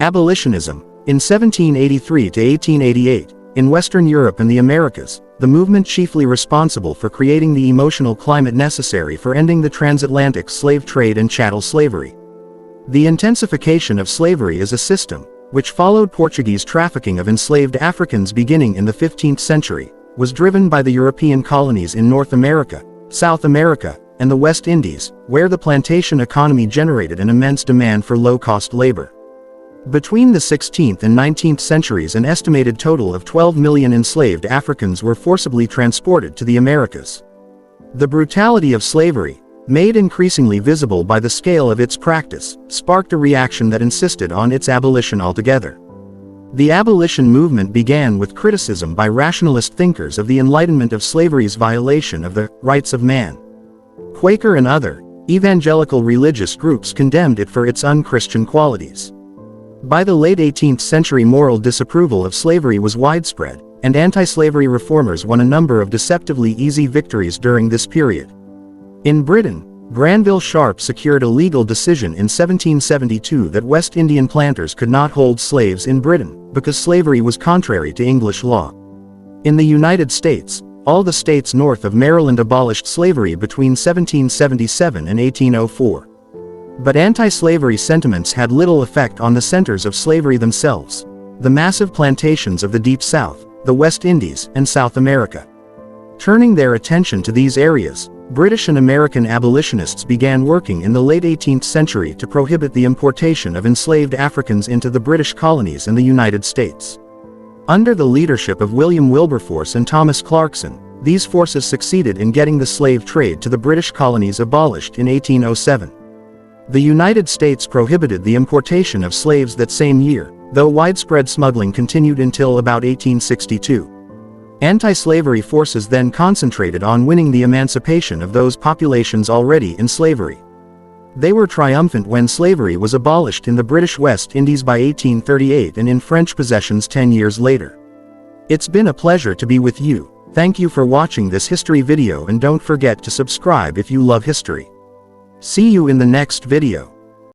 Abolitionism. In 1783 to 1888, in Western Europe and the Americas, the movement chiefly responsible for creating the emotional climate necessary for ending the transatlantic slave trade and chattel slavery. The intensification of slavery is a system, which followed Portuguese trafficking of enslaved Africans beginning in the 15th century, was driven by the European colonies in North America, South America, and the West Indies, where the plantation economy generated an immense demand for low-cost labor. Between the 16th and 19th centuries, an estimated total of 12 million enslaved Africans were forcibly transported to the Americas. The brutality of slavery, made increasingly visible by the scale of its practice, sparked a reaction that insisted on its abolition altogether. The abolition movement began with criticism by rationalist thinkers of the Enlightenment of slavery's violation of the rights of man. Quaker and other evangelical religious groups condemned it for its un-Christian qualities. By the late 18th century, moral disapproval of slavery was widespread, and anti-slavery reformers won a number of deceptively easy victories during this period. In Britain, Granville Sharp secured a legal decision in 1772 that West Indian planters could not hold slaves in Britain, because slavery was contrary to English law. In the United States, all the states north of Maryland abolished slavery between 1777 and 1804. But anti-slavery sentiments had little effect on the centers of slavery themselves, the massive plantations of the Deep South, the West Indies, and South America. Turning their attention to these areas, British and American abolitionists began working in the late 18th century to prohibit the importation of enslaved Africans into the British colonies and the United States. Under the leadership of William Wilberforce and Thomas Clarkson, these forces succeeded in getting the slave trade to the British colonies abolished in 1807. The United States prohibited the importation of slaves that same year, though widespread smuggling continued until about 1862. Anti-slavery forces then concentrated on winning the emancipation of those populations already in slavery. They were triumphant when slavery was abolished in the British West Indies by 1838 and in French possessions 10 years later. It's been a pleasure to be with you. Thank you for watching this history video, and don't forget to subscribe if you love history. See you in the next video.